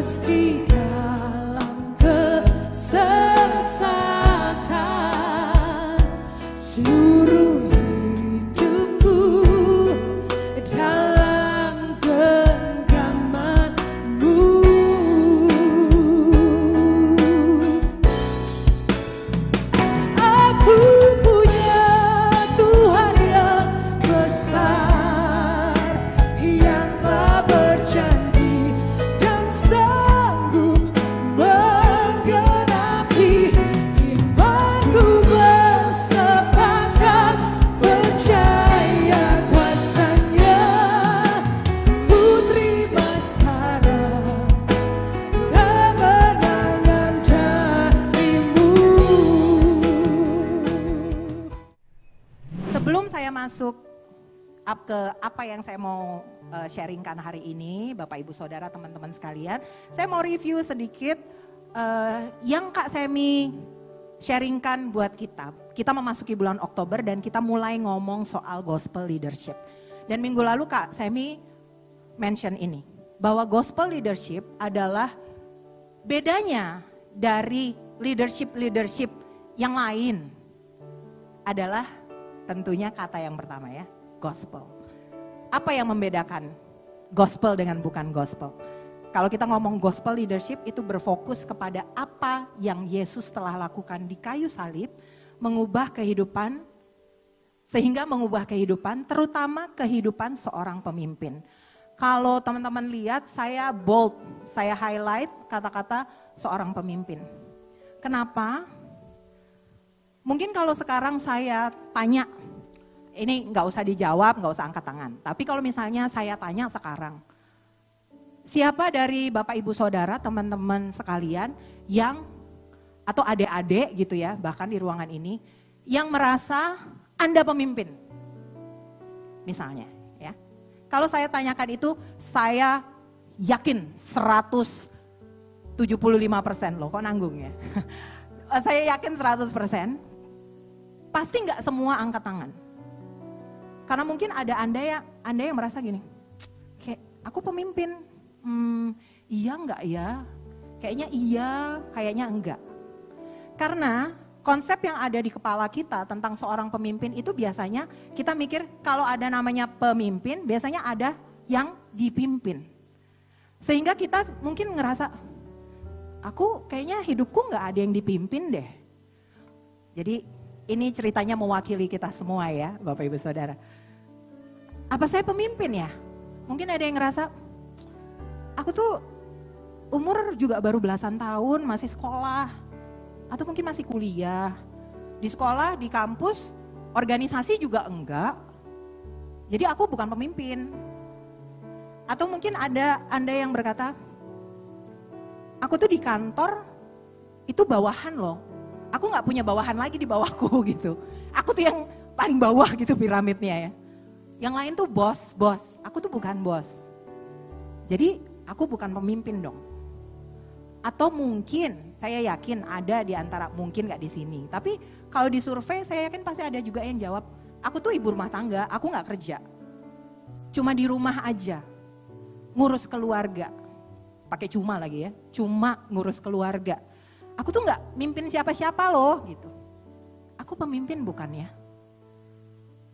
Meski dalam kesesakan, seluruh hidupku dalam genggaman-Mu. Aku punya Tuhan yang besar, yang telah berjanji dan sanggup menggenapi imanku. Bersepakat percaya kuasa-Nya, ku terima sekarang kemenangan dari-Mu. Sebelum saya masuk ke apa yang saya mau sharingkan hari ini, Bapak Ibu Saudara teman-teman sekalian, saya mau review sedikit yang Kak Semi sharingkan buat kita. Kita memasuki bulan Oktober dan kita mulai ngomong soal gospel leadership. Dan minggu lalu Kak Semi mention ini, bahwa gospel leadership adalah bedanya dari leadership yang lain adalah tentunya kata yang pertama ya, gospel. Apa yang membedakan gospel dengan bukan gospel? Kalau kita ngomong gospel leadership itu berfokus kepada apa yang Yesus telah lakukan di kayu salib, mengubah kehidupan, sehingga mengubah kehidupan, terutama kehidupan seorang pemimpin. Kalau teman-teman lihat, saya bold, saya highlight kata-kata seorang pemimpin. Kenapa? Mungkin kalau sekarang saya tanya, ini nggak usah dijawab, nggak usah angkat tangan. Tapi kalau misalnya saya tanya sekarang, siapa dari Bapak Ibu Saudara, teman-teman sekalian yang, atau adik-adik gitu ya, bahkan di ruangan ini, yang merasa Anda pemimpin? Misalnya ya. Kalau saya tanyakan itu, saya yakin 175% loh, kok nanggung ya. Saya yakin 100%, pasti nggak semua angkat tangan. Karena mungkin ada Anda yang merasa gini, kayak aku pemimpin, iya enggak ya? Kayaknya iya, kayaknya enggak. Karena konsep yang ada di kepala kita tentang seorang pemimpin itu biasanya kita mikir kalau ada namanya pemimpin, biasanya ada yang dipimpin. Sehingga kita mungkin ngerasa, aku kayaknya hidupku enggak ada yang dipimpin deh. Jadi ini ceritanya mewakili kita semua ya Bapak Ibu Saudara. Apa saya pemimpin ya? Mungkin ada yang ngerasa, aku tuh umur juga baru belasan tahun, masih sekolah. Atau mungkin masih kuliah. Di sekolah, di kampus, organisasi juga enggak. Jadi aku bukan pemimpin. Atau mungkin ada Anda yang berkata, aku tuh di kantor, itu bawahan loh. Aku gak punya bawahan lagi di bawahku gitu. Aku tuh yang paling bawah gitu piramidnya ya. Yang lain tuh bos, aku tuh bukan bos. Jadi aku bukan pemimpin dong. Atau mungkin, saya yakin ada di antara, mungkin gak di sini. Tapi kalau di survei saya yakin pasti ada juga yang jawab, aku tuh ibu rumah tangga, aku gak kerja. Cuma di rumah aja, ngurus keluarga. Pakai cuma lagi ya, cuma ngurus keluarga. Aku tuh gak mimpin siapa-siapa loh gitu. Aku pemimpin bukan ya?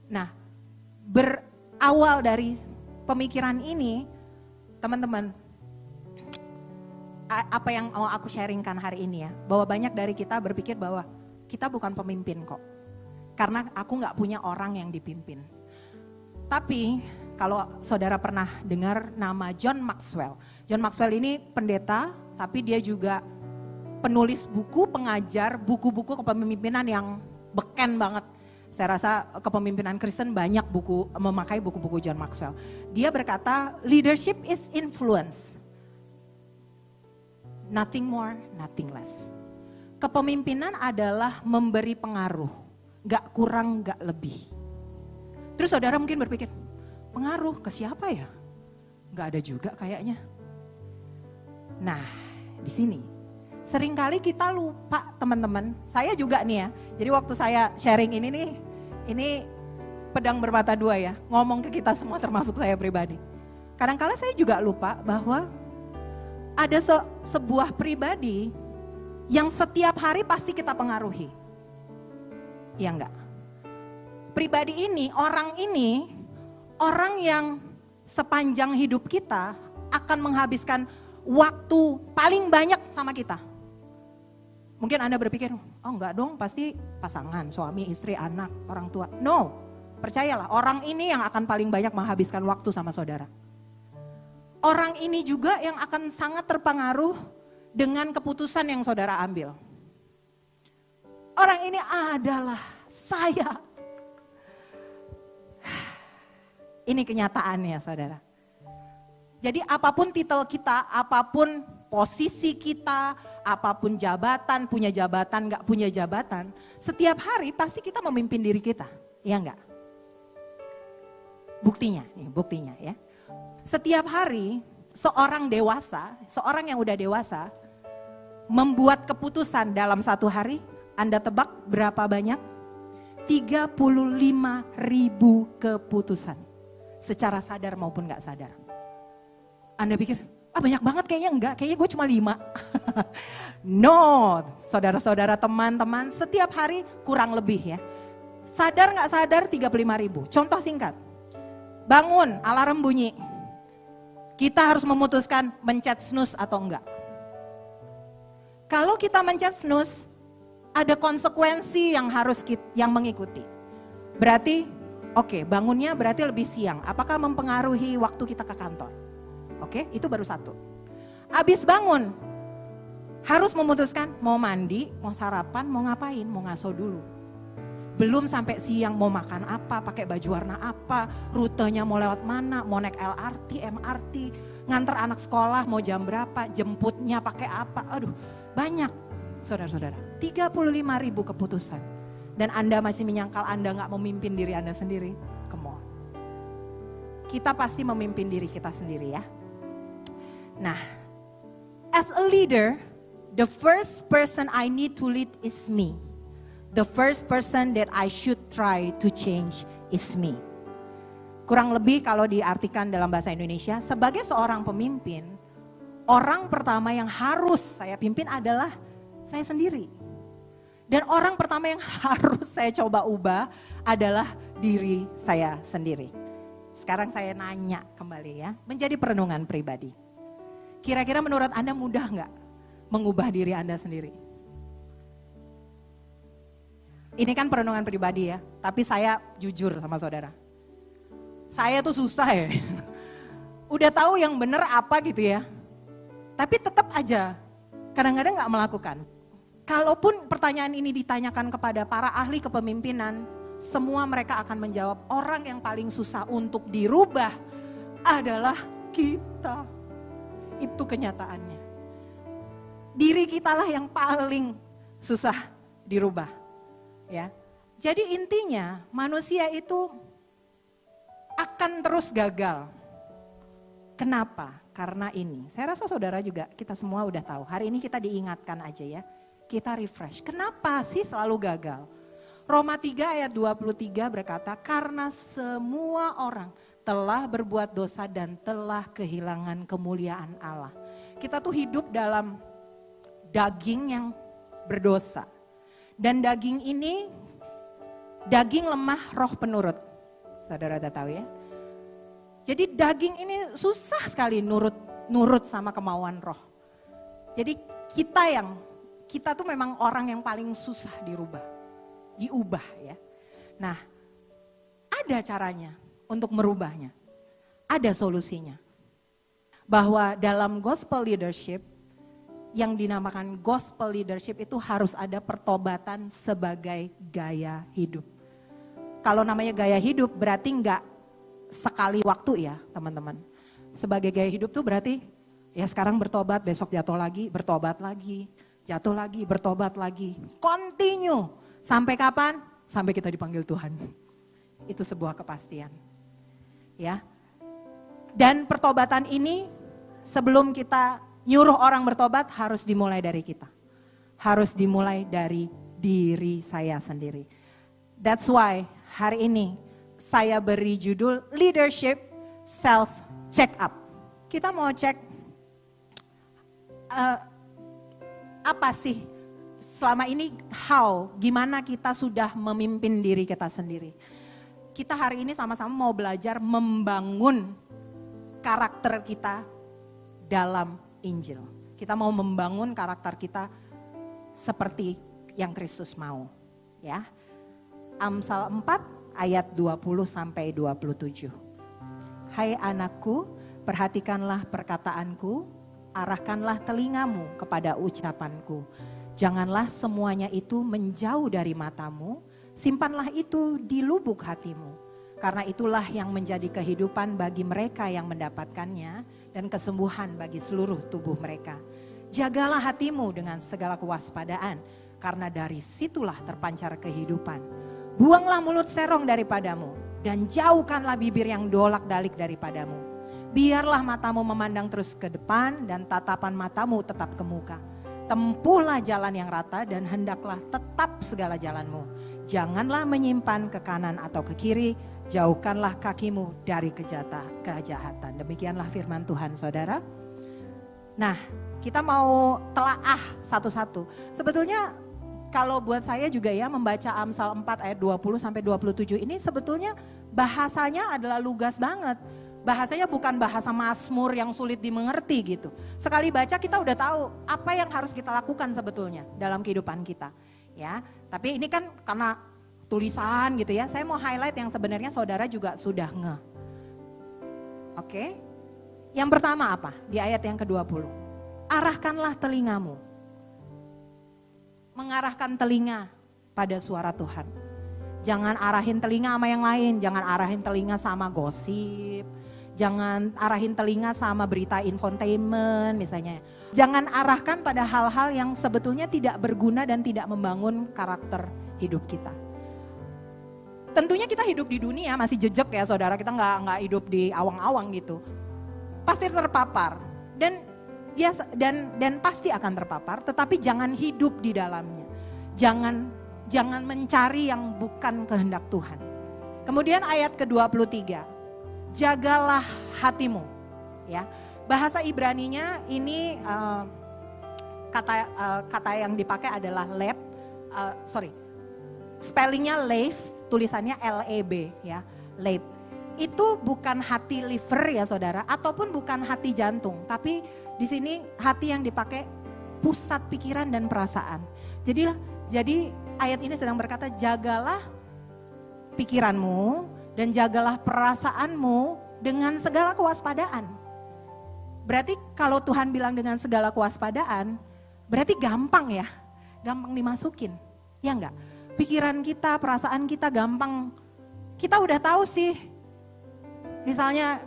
Nah, berawal dari pemikiran ini, teman-teman, apa yang mau aku sharingkan hari ini ya, bahwa banyak dari kita berpikir bahwa kita bukan pemimpin kok. Karena aku gak punya orang yang dipimpin. Tapi kalau saudara pernah dengar nama John Maxwell. John Maxwell ini pendeta, tapi dia juga penulis buku, pengajar, buku-buku kepemimpinan yang beken banget. Saya rasa kepemimpinan Kristen banyak memakai buku-buku John Maxwell. Dia berkata, leadership is influence. Nothing more, nothing less. Kepemimpinan adalah memberi pengaruh. Gak kurang, gak lebih. Terus saudara mungkin berpikir, pengaruh ke siapa ya? Gak ada juga kayaknya. Nah, di sini seringkali kita lupa teman-teman. Saya juga nih ya. Jadi waktu saya sharing ini nih, ini pedang bermata dua ya. Ngomong ke kita semua termasuk saya pribadi. Kadang-kadang saya juga lupa bahwa ada sebuah pribadi yang setiap hari pasti kita pengaruhi. Iya enggak? Pribadi ini, orang yang sepanjang hidup kita akan menghabiskan waktu paling banyak sama kita. Mungkin Anda berpikir, oh enggak dong, pasti pasangan, suami, istri, anak, orang tua. No, percayalah, orang ini yang akan paling banyak menghabiskan waktu sama saudara. Orang ini juga yang akan sangat terpengaruh dengan keputusan yang saudara ambil. Orang ini adalah saya. Ini kenyataannya, saudara. Jadi apapun titel kita, apapun posisi kita, apapun jabatan, punya jabatan, gak punya jabatan, setiap hari pasti kita memimpin diri kita, ya enggak? Buktinya ya. Setiap hari seorang dewasa, seorang yang udah dewasa, membuat keputusan dalam satu hari, Anda tebak berapa banyak? 35.000 keputusan. Secara sadar maupun gak sadar. Anda pikir, banyak banget kayaknya enggak, kayaknya gue cuma 5. No, saudara-saudara, teman-teman, setiap hari kurang lebih ya. Sadar gak sadar 35.000. Contoh singkat, bangun, alarm bunyi. Kita harus memutuskan mencet snooze atau enggak. Kalau kita mencet snooze, ada konsekuensi yang harus yang mengikuti. Berarti, oke, bangunnya berarti lebih siang. Apakah mempengaruhi waktu kita ke kantor? Oke, itu baru satu. Habis bangun, harus memutuskan mau mandi, mau sarapan, mau ngapain, mau ngaso dulu. Belum sampai siang mau makan apa, pakai baju warna apa, rutenya mau lewat mana, mau naik LRT, MRT, nganter anak sekolah mau jam berapa, jemputnya pakai apa. Aduh, banyak saudara-saudara. 35.000 keputusan. Dan Anda masih menyangkal Anda gak memimpin diri Anda sendiri. Come on. Kita pasti memimpin diri kita sendiri ya. Nah, as a leader, the first person I need to lead is me. The first person that I should try to change is me. Kurang lebih kalau diartikan dalam bahasa Indonesia, sebagai seorang pemimpin, orang pertama yang harus saya pimpin adalah saya sendiri. Dan orang pertama yang harus saya coba ubah adalah diri saya sendiri. Sekarang saya nanya kembali ya, menjadi perenungan pribadi. Kira-kira menurut Anda mudah nggak mengubah diri Anda sendiri? Ini kan perenungan pribadi ya, tapi saya jujur sama saudara. Saya tuh susah ya, udah tahu yang benar apa gitu ya. Tapi tetap aja, kadang-kadang nggak melakukan. Kalaupun pertanyaan ini ditanyakan kepada para ahli kepemimpinan, semua mereka akan menjawab orang yang paling susah untuk dirubah adalah kita. Itu kenyataannya. Diri kitalah yang paling susah dirubah. Ya. Jadi intinya manusia itu akan terus gagal. Kenapa? Karena ini. Saya rasa saudara juga kita semua udah tahu. Hari ini kita diingatkan aja ya. Kita refresh. Kenapa sih selalu gagal? Roma 3 ayat 23 berkata, karena semua orang telah berbuat dosa dan telah kehilangan kemuliaan Allah. Kita tuh hidup dalam daging yang berdosa. Dan daging ini, daging lemah roh penurut. Saudara udah tahu ya? Jadi daging ini susah sekali nurut sama kemauan roh. Jadi kita tuh memang orang yang paling susah diubah ya. Nah, ada caranya untuk merubahnya. Ada solusinya. Bahwa dalam gospel leadership, yang dinamakan gospel leadership itu harus ada pertobatan sebagai gaya hidup. Kalau namanya gaya hidup berarti enggak sekali waktu ya teman-teman. Sebagai gaya hidup tuh berarti ya sekarang bertobat, besok jatuh lagi, bertobat lagi. Jatuh lagi, bertobat lagi. Continue. Sampai kapan? Sampai kita dipanggil Tuhan. Itu sebuah kepastian. Ya. Dan pertobatan ini sebelum kita nyuruh orang bertobat harus dimulai dari kita. Harus dimulai dari diri saya sendiri. That's why hari ini saya beri judul Leadership Self Check Up. Kita mau cek apa sih selama ini gimana kita sudah memimpin diri kita sendiri. Kita hari ini sama-sama mau belajar membangun karakter kita dalam Injil. Kita mau membangun karakter kita seperti yang Kristus mau, ya. Amsal 4 ayat 20 sampai 27. Hai anakku, perhatikanlah perkataanku, arahkanlah telingamu kepada ucapanku. Janganlah semuanya itu menjauh dari matamu, simpanlah itu di lubuk hatimu. Karena itulah yang menjadi kehidupan bagi mereka yang mendapatkannya dan kesembuhan bagi seluruh tubuh mereka. Jagalah hatimu dengan segala kewaspadaan, karena dari situlah terpancar kehidupan. Buanglah mulut serong daripadamu dan jauhkanlah bibir yang dolak-dalik daripadamu. Biarlah matamu memandang terus ke depan dan tatapan matamu tetap ke muka. Tempuhlah jalan yang rata dan hendaklah tetap segala jalanmu. Janganlah menyimpan ke kanan atau ke kiri, jauhkanlah kakimu dari kejahatan. Demikianlah firman Tuhan, saudara. Nah, kita mau telaah satu-satu. Sebetulnya kalau buat saya juga ya membaca Amsal 4 ayat 20 sampai 27 ini sebetulnya bahasanya adalah lugas banget. Bahasanya bukan bahasa Mazmur yang sulit dimengerti gitu. Sekali baca kita udah tahu apa yang harus kita lakukan sebetulnya dalam kehidupan kita. Ya, tapi ini kan karena tulisan gitu ya. Saya mau highlight yang sebenarnya saudara juga sudah Oke. Yang pertama apa? Di ayat yang ke-20. Arahkanlah telingamu. Mengarahkan telinga pada suara Tuhan. Jangan arahin telinga sama yang lain, jangan arahin telinga sama gosip, jangan arahin telinga sama berita infotainment misalnya. Jangan arahkan pada hal-hal yang sebetulnya tidak berguna dan tidak membangun karakter hidup kita. Tentunya kita hidup di dunia masih jejak ya saudara, kita nggak hidup di awang-awang gitu. Pasti terpapar dan pasti akan terpapar, tetapi jangan hidup di dalamnya. Jangan mencari yang bukan kehendak Tuhan. Kemudian ayat ke-23. Jagalah hatimu, ya. Bahasa Ibraninya ini kata yang dipakai adalah spellingnya lev, tulisannya LEB, ya, lev. Itu bukan hati liver ya saudara, ataupun bukan hati jantung, tapi di sini hati yang dipakai pusat pikiran dan perasaan. Jadi ayat ini sedang berkata jagalah pikiranmu dan jagalah perasaanmu dengan segala kewaspadaan. Berarti kalau Tuhan bilang dengan segala kewaspadaan, berarti gampang ya, gampang dimasukin, ya enggak? Pikiran kita, perasaan kita gampang, kita udah tahu sih, misalnya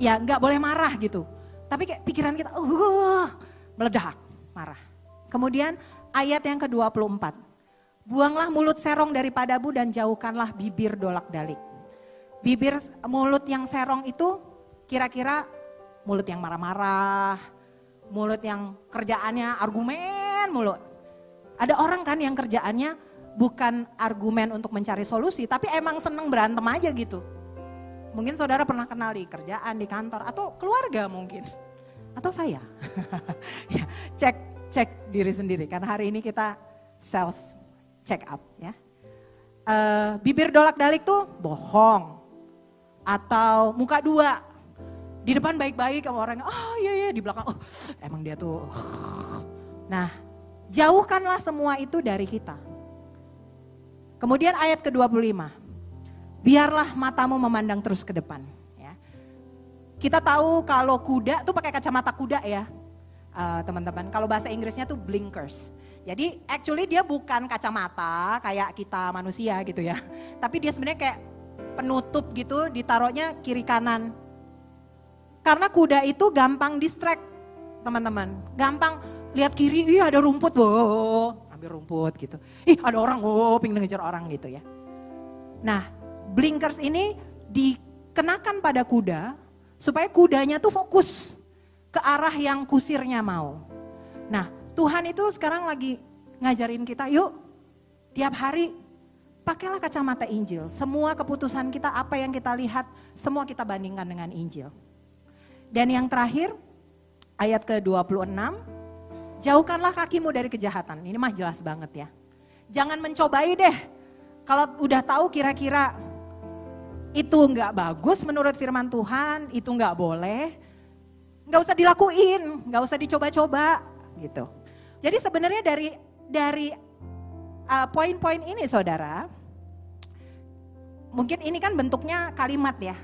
ya enggak boleh marah gitu. Tapi kayak pikiran kita meledak, marah. Kemudian ayat yang ke-24. Buanglah mulut serong daripadamu dan jauhkanlah bibir dolak-dalik. Mulut yang serong itu kira-kira mulut yang marah-marah, mulut yang kerjaannya argumen mulu. Ada orang kan yang kerjaannya bukan argumen untuk mencari solusi, tapi emang seneng berantem aja gitu. Mungkin saudara pernah kenal di kerjaan, di kantor, atau keluarga mungkin. Atau saya. Ya, cek diri sendiri, karena hari ini kita self check up ya. Bibir dolak-dalik tuh bohong. Atau muka dua. Di depan baik-baik sama orang, iya, di belakang, emang dia tuh. Nah, jauhkanlah semua itu dari kita. Kemudian ayat ke-25. Biarlah matamu memandang terus ke depan. Ya. Kita tahu kalau kuda tuh pakai kacamata kuda ya, teman-teman. Kalau bahasa Inggrisnya tuh blinkers. Jadi actually dia bukan kacamata kayak kita manusia gitu ya. Tapi dia sebenarnya kayak penutup gitu, ditaruhnya kiri kanan. Karena kuda itu gampang distract, teman-teman. Gampang lihat kiri, ada rumput, ambil rumput gitu. Ada orang, pengen ngejar orang gitu ya. Nah, blinkers ini dikenakan pada kuda supaya kudanya tuh fokus ke arah yang kusirnya mau. Nah, Tuhan itu sekarang lagi ngajarin kita, yuk tiap hari pakailah kacamata Injil. Semua keputusan kita, apa yang kita lihat, semua kita bandingkan dengan Injil. Dan yang terakhir, ayat ke-26, jauhkanlah kakimu dari kejahatan. Ini mah jelas banget ya. Jangan mencobai deh, kalau udah tahu kira-kira itu nggak bagus menurut firman Tuhan, itu nggak boleh, nggak usah dilakuin, nggak usah dicoba-coba gitu. Jadi sebenarnya dari poin-poin ini saudara, mungkin ini kan bentuknya kalimat ya,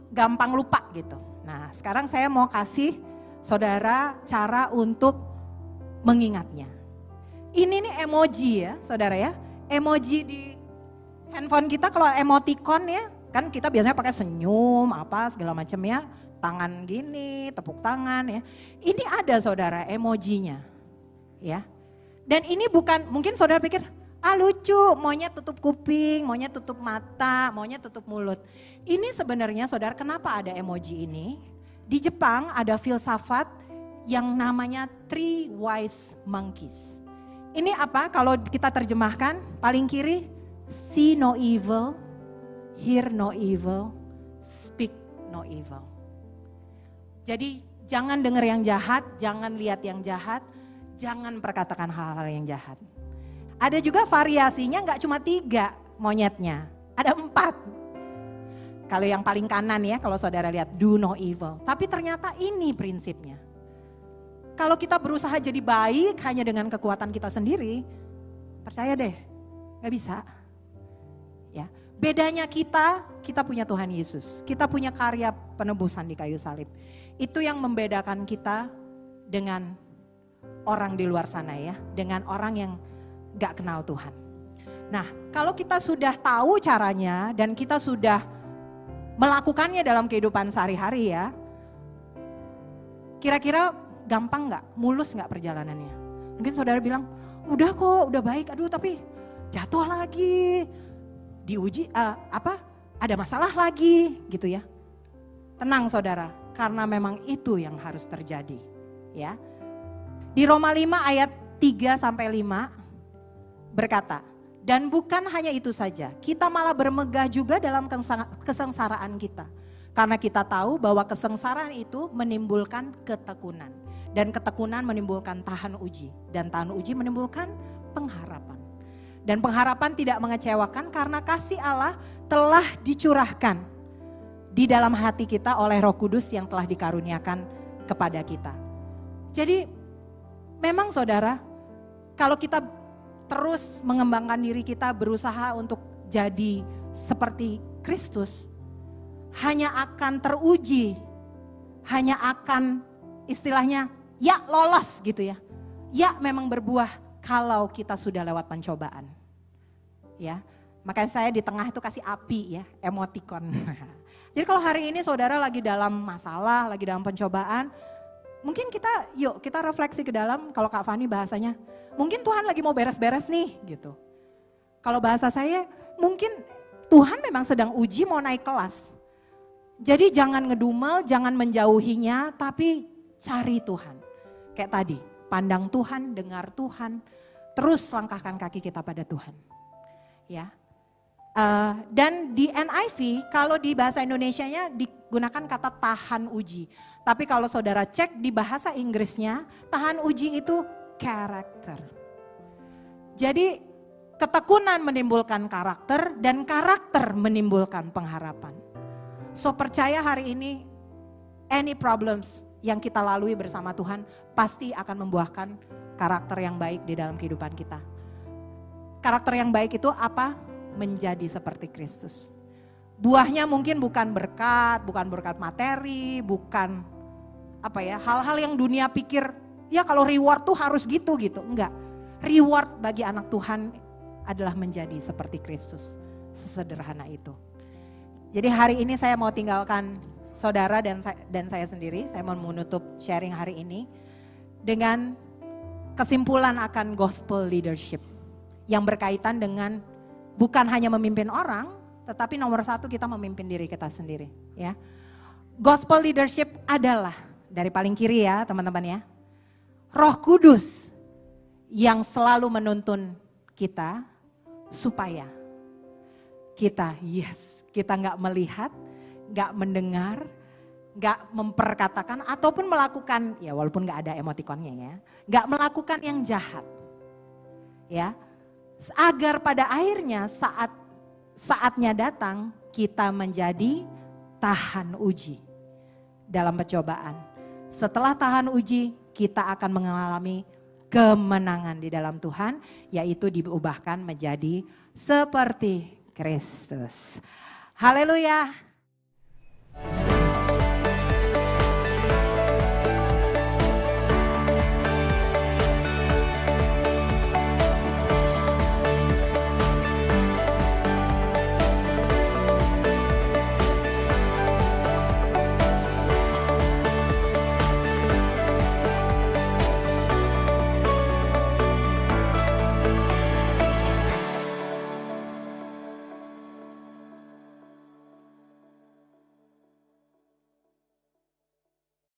gampang lupa gitu. Nah sekarang saya mau kasih saudara cara untuk mengingatnya. Ini nih emoji ya saudara ya, emoji di handphone kita kalau emoticon ya, kan kita biasanya pakai senyum apa segala macam ya, tangan gini, tepuk tangan ya. Ini ada saudara emojinya ya. Dan ini bukan, mungkin saudara pikir, lucu, maunya tutup kuping, maunya tutup mata, maunya tutup mulut. Ini sebenarnya saudara kenapa ada emoji ini? Di Jepang ada filsafat yang namanya Three Wise Monkeys. Ini apa kalau kita terjemahkan? Paling kiri, see no evil, hear no evil, speak no evil. Jadi jangan dengar yang jahat, jangan lihat yang jahat, jangan perkatakan hal-hal yang jahat. Ada juga variasinya nggak cuma 3 monyetnya, ada 4. Kalau yang paling kanan ya, kalau saudara lihat do no evil. Tapi ternyata ini prinsipnya. Kalau kita berusaha jadi baik hanya dengan kekuatan kita sendiri, percaya deh, gak bisa. Ya, bedanya kita punya Tuhan Yesus. Kita punya karya penebusan di kayu salib. Itu yang membedakan kita dengan orang di luar sana ya, dengan orang yang gak kenal Tuhan. Nah, kalau kita sudah tahu caranya dan kita sudah melakukannya dalam kehidupan sehari-hari ya, kira-kira gampang gak? Mulus gak perjalanannya? Mungkin saudara bilang, udah kok, udah baik, aduh tapi jatuh lagi, diuji, ada masalah lagi gitu ya. Tenang saudara, karena memang itu yang harus terjadi ya. Di Roma 5 ayat 3-5 berkata, dan bukan hanya itu saja, kita malah bermegah juga dalam kesengsaraan kita. Karena kita tahu bahwa kesengsaraan itu menimbulkan ketekunan. Dan ketekunan menimbulkan tahan uji. Dan tahan uji menimbulkan pengharapan. Dan pengharapan tidak mengecewakan karena kasih Allah telah dicurahkan di dalam hati kita oleh Roh Kudus yang telah dikaruniakan kepada kita. Jadi memang saudara, kalau kita terus mengembangkan diri kita, berusaha untuk jadi seperti Kristus, hanya akan teruji, hanya akan istilahnya ya lolos gitu ya. Ya memang berbuah kalau kita sudah lewat pencobaan. Ya, makanya saya di tengah itu kasih api ya, emoticon. Jadi kalau hari ini saudara lagi dalam masalah, lagi dalam pencobaan, mungkin kita refleksi ke dalam, kalau Kak Fani bahasanya, mungkin Tuhan lagi mau beres-beres nih gitu. Kalau bahasa saya, mungkin Tuhan memang sedang uji mau naik kelas. Jadi jangan ngedumel, jangan menjauhinya, tapi cari Tuhan. Kayak tadi, pandang Tuhan, dengar Tuhan, terus langkahkan kaki kita pada Tuhan. Ya. Dan di NIV, kalau di bahasa Indonesianya digunakan kata tahan uji. Tapi kalau saudara cek di bahasa Inggrisnya, tahan uji itu karakter. Jadi ketekunan menimbulkan karakter dan karakter menimbulkan pengharapan. So percaya hari ini any problems yang kita lalui bersama Tuhan pasti akan membuahkan karakter yang baik di dalam kehidupan kita. Karakter yang baik itu apa? Menjadi seperti Kristus. Buahnya mungkin bukan berkat materi, bukan hal-hal yang dunia pikir, ya kalau reward tuh harus gitu. Enggak. Reward bagi anak Tuhan adalah menjadi seperti Kristus. Sesederhana itu. Jadi hari ini saya mau tinggalkan saudara dan saya sendiri, saya mau menutup sharing hari ini dengan kesimpulan akan gospel leadership yang berkaitan dengan bukan hanya memimpin orang, tetapi nomor 1 kita memimpin diri kita sendiri. Ya, gospel leadership adalah dari paling kiri ya teman-teman ya, Roh Kudus yang selalu menuntun kita supaya kita nggak melihat, nggak mendengar, nggak memperkatakan ataupun melakukan, ya walaupun nggak ada emotikonnya ya, nggak melakukan yang jahat. Ya, agar pada akhirnya saatnya datang kita menjadi tahan uji dalam percobaan. Setelah tahan uji, kita akan mengalami kemenangan di dalam Tuhan, yaitu diubahkan menjadi seperti Kristus. Haleluya.